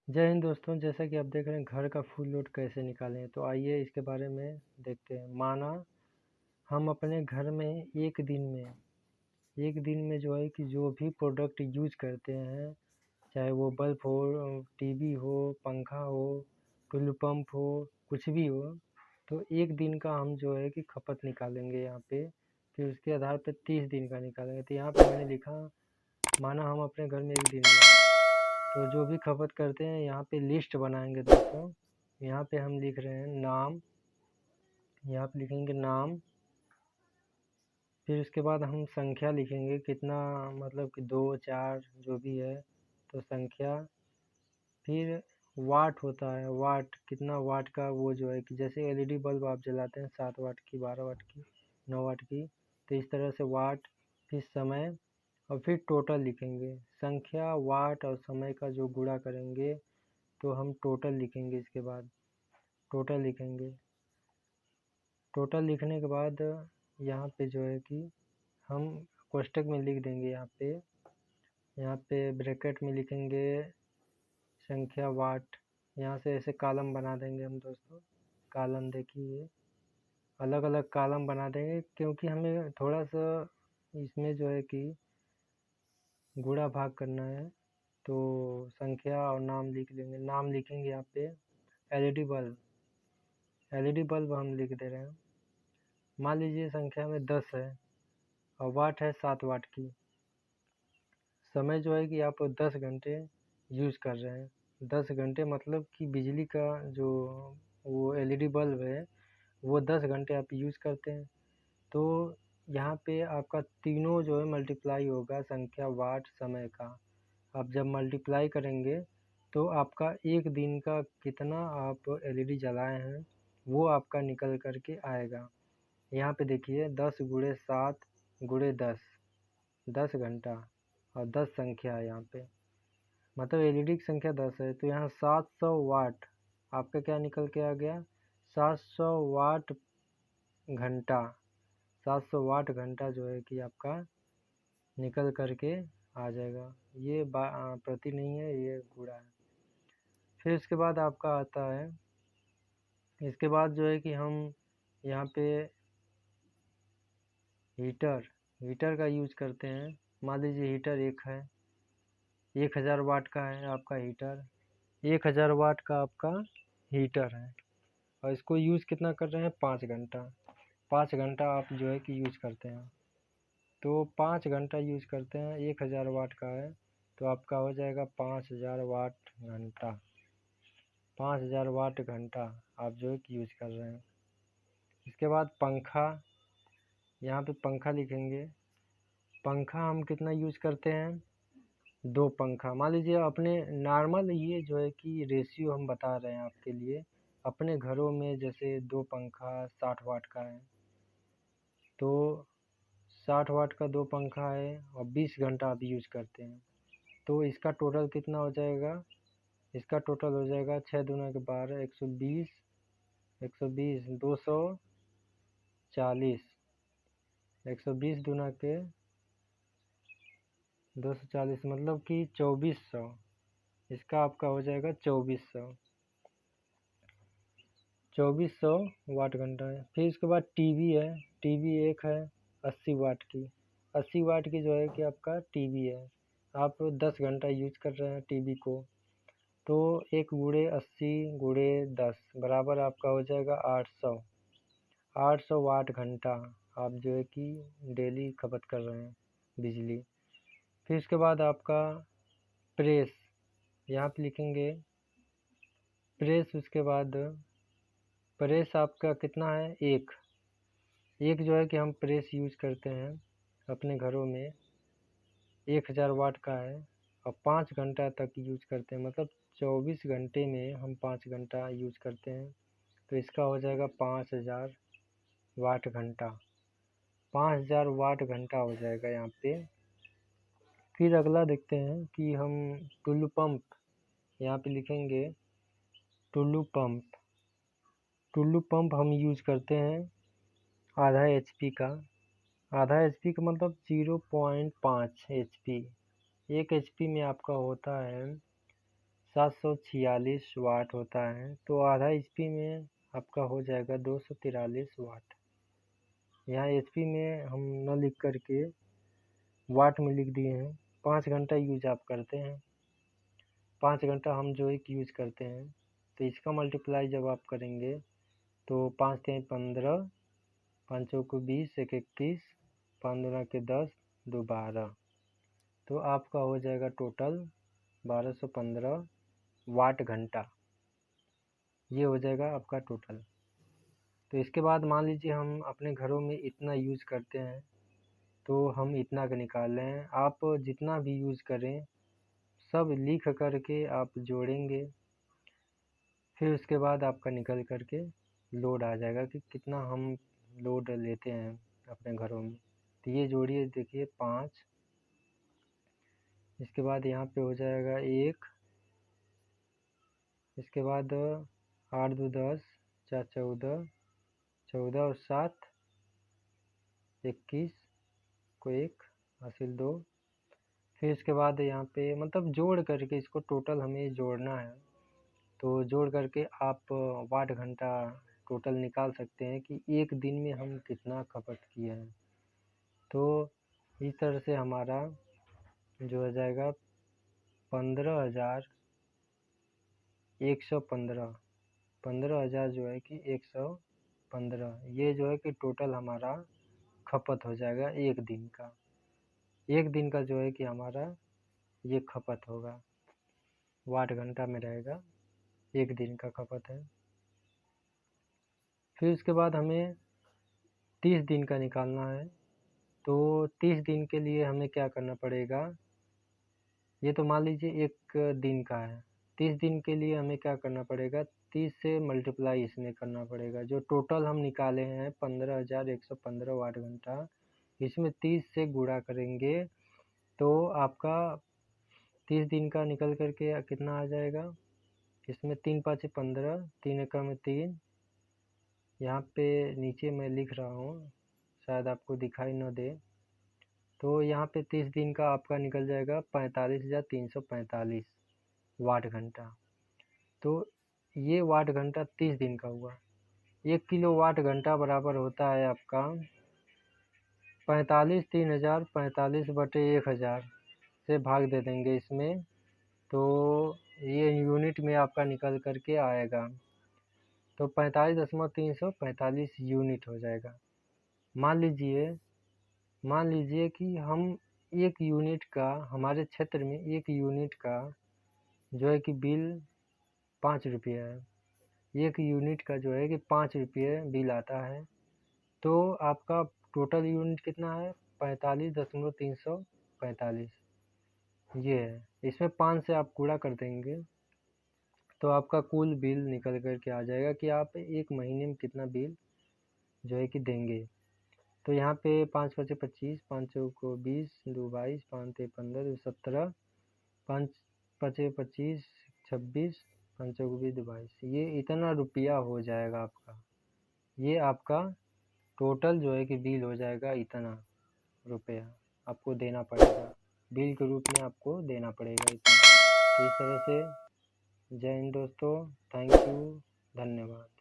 जय हिंद दोस्तों। जैसा कि आप देख रहे हैं घर का फुल लोड कैसे निकालें, तो आइए इसके बारे में देखते हैं। माना हम अपने घर में एक दिन में जो है कि जो भी प्रोडक्ट यूज करते हैं, चाहे वो बल्ब हो, टीवी हो, पंखा हो, टुल्लू पंप हो, कुछ भी हो, तो एक दिन का हम जो है कि खपत निकालेंगे यहाँ पे। फिर उसके आधार पर 30 दिन का निकालेंगे। तो यहाँ पे मैंने लिखा, माना हम अपने घर में एक दिन में तो जो भी खपत करते हैं यहाँ पे लिस्ट बनाएंगे दोस्तों। यहाँ पे हम लिख रहे हैं नाम, यहाँ पे लिखेंगे नाम। फिर उसके बाद हम संख्या लिखेंगे, कितना मतलब कि 2 4 जो भी है तो संख्या। फिर वाट होता है, वाट कितना वाट का, वो जो है कि जैसे एलईडी बल्ब आप जलाते हैं 7 वाट की, 12 वाट की, 9 वाट की, तो इस तरह से वाट। फिर समय, और फिर टोटल लिखेंगे। संख्या, वाट और समय का जो गुणा करेंगे तो हम टोटल लिखेंगे। इसके बाद टोटल लिखेंगे। टोटल लिखने के बाद यहाँ पे जो है कि हम कोष्टक में लिख देंगे। यहाँ पे ब्रैकेट में लिखेंगे संख्या, वाट। यहाँ से ऐसे कॉलम बना देंगे हम दोस्तों। कॉलम देखिए, अलग अलग कॉलम बना देंगे, क्योंकि हमें थोड़ा सा इसमें जो है कि गुणा भाग करना है। तो संख्या और नाम लिख लेंगे। नाम लिखेंगे यहाँ पे एलईडी बल्ब, एलईडी बल्ब हम लिख दे रहे हैं। मान लीजिए संख्या में 10 है और वाट है 7 वाट की। समय जो है कि आप 10 घंटे यूज कर रहे हैं। 10 घंटे मतलब कि बिजली का जो वो एलईडी बल्ब है वो 10 घंटे आप यूज करते हैं। तो यहाँ पे आपका तीनों जो है मल्टीप्लाई होगा, संख्या, वाट, समय का। आप जब मल्टीप्लाई करेंगे तो आपका एक दिन का कितना आप एलईडी जलाए हैं वो आपका निकल कर के आएगा। यहाँ पे देखिए 10 गुणे 7 गुणे 10, 10 घंटा और 10 संख्या है यहाँ पे, मतलब एलईडी की संख्या 10 है। तो यहाँ 700 वाट आपका क्या निकल के आ गया, 700 वाट घंटा। 700 वाट घंटा जो है कि आपका निकल करके आ जाएगा। ये प्रति नहीं है, ये गुणा है। फिर इसके बाद आपका आता है, इसके बाद जो है कि हम यहाँ पे हीटर का यूज करते हैं। मान लीजिए हीटर एक है, 1000 वाट का है आपका हीटर। 1000 वाट का आपका हीटर है और इसको यूज़ कितना कर रहे हैं, 5 घंटा। 5 घंटा आप जो है कि यूज करते हैं। तो 5 घंटा यूज करते हैं, 1000 वाट का है तो आपका हो जाएगा 5000 वाट घंटा। 5000 वाट घंटा आप जो है कि यूज कर रहे हैं। इसके बाद पंखा, यहाँ पे पंखा लिखेंगे। पंखा हम कितना यूज करते हैं, 2 पंखा। मान लीजिए अपने नॉर्मल, ये जो है कि रेशियो हम बता रहे हैं आपके लिए। अपने घरों में जैसे 2 पंखा 60 वाट का है, तो 60 वाट का 2 पंखा है और 20 घंटा आप यूज करते हैं। तो इसका टोटल कितना हो जाएगा, इसका टोटल हो जाएगा 6 दूना के 12, 120, 120 240, 120 दूना के 240 मतलब कि 2400। इसका आपका हो जाएगा 2400 वाट घंटा है। फिर इसके बाद टीवी है। टीवी एक है 80 वाट की। 80 वाट की जो है कि आपका टीवी है। आप 10 घंटा यूज कर रहे हैं टीवी को, तो 1 गुणे 80 गुणे 10 बराबर आपका हो जाएगा 800। 800 वाट घंटा आप जो है कि डेली खपत कर रहे हैं बिजली। फिर इसके बाद आपका प्रेस, यहाँ पे लिखेंगे प्रेस। उसके बाद प्रेस आपका कितना है, एक जो है कि हम प्रेस यूज करते हैं अपने घरों में, 1000 वाट का है और 5 घंटा तक यूज करते हैं। मतलब 24 घंटे में हम 5 घंटा यूज करते हैं, तो इसका हो जाएगा 5000 वाट घंटा। 5000 वाट घंटा हो जाएगा यहाँ पे। फिर अगला देखते हैं कि हम टुल्लू पंप, यहाँ पे लिखेंगे टुल्लू पंप। टुल्लू पंप हम यूज करते हैं आधा HP का। आधा HP का मतलब 0.5 HP। 1 HP में आपका होता है 746 वाट होता है, तो आधा HP में आपका हो जाएगा 243 वाट। यहाँ HP में हम न लिख करके वाट में लिख दिए हैं। 5 घंटा यूज आप करते हैं, 5 घंटा हम जो एक यूज करते हैं, तो इसका मल्टीप्लाई जब आप करेंगे तो 5 3 15, 5 चौको 20, 1 21, 5 दूना के 10, 2 12, तो आपका हो जाएगा टोटल 1215 वाट घंटा। ये हो जाएगा आपका टोटल। तो इसके बाद मान लीजिए हम अपने घरों में इतना यूज करते हैं, तो हम इतना का निकाल रहे हैं। आप जितना भी यूज करें सब लिख करके आप जोड़ेंगे, फिर उसके बाद आपका निकल करके लोड आ जाएगा कि कितना हम लोड लेते हैं अपने घरों में। तो ये जोड़िए, देखिए 5, इसके बाद यहाँ पे हो जाएगा 1, इसके बाद 8 2 10, 4 14, 14 और 7 21 को 1 हासिल 2, फिर इसके बाद यहाँ पे मतलब जोड़ करके इसको टोटल हमें जोड़ना है। तो जोड़ करके आप वाट घंटा टोटल निकाल सकते हैं कि एक दिन में हम कितना खपत किए हैं। तो इस तरह से हमारा जो हो जाएगा 15,115, 15,000 जो है कि 115, ये जो है कि टोटल हमारा खपत हो जाएगा एक दिन का। एक दिन का जो है कि हमारा ये खपत होगा, वाट घंटा में रहेगा, एक दिन का खपत है। फिर उसके बाद हमें 30 दिन का निकालना है। तो 30 दिन के लिए हमें क्या करना पड़ेगा, ये तो मान लीजिए एक दिन का है। 30 दिन के लिए हमें क्या करना पड़ेगा, 30 से मल्टीप्लाई इसमें करना पड़ेगा। जो टोटल हम निकाले हैं 15,115 वाट घंटा, इसमें 30 से गुणा करेंगे तो आपका 30 दिन का निकल करके कितना आ जाएगा। इसमें 3 5 15, 3 एकम में 3, यहाँ पे नीचे मैं लिख रहा हूँ, शायद आपको दिखाई न दे। तो यहाँ पे 30 दिन का आपका निकल जाएगा 45,345 वाट घंटा। तो ये वाट घंटा 30 दिन का हुआ। 1 किलो वाट घंटा बराबर होता है आपका 45, 3000, 45/1000 से भाग दे देंगे इसमें, तो ये यूनिट में आपका निकल करके आएगा। तो 45,345 यूनिट हो जाएगा। मान लीजिए कि हम एक यूनिट का, हमारे क्षेत्र में एक यूनिट का जो है कि बिल 5 रुपये है। एक यूनिट का जो है कि 5 रुपये बिल आता है। तो आपका टोटल यूनिट कितना है, 45,345, ये है। इसमें 5 से आप गुणा कर देंगे तो आपका कुल बिल निकल कर के आ जाएगा कि आप एक महीने में कितना बिल जो है कि देंगे। तो यहाँ पे 5 5 25, 5 चौको 20, 2 22, 5 3 15, 2 17, 5 5 25, 26, 5 चौको 20, 2 22, ये इतना रुपया हो जाएगा आपका। ये आपका टोटल जो है कि बिल हो जाएगा, इतना रुपया आपको देना पड़ेगा, बिल के रूप में आपको देना पड़ेगा इतना। तो इस तरह से जय हिंद दोस्तों, थैंक यू, धन्यवाद।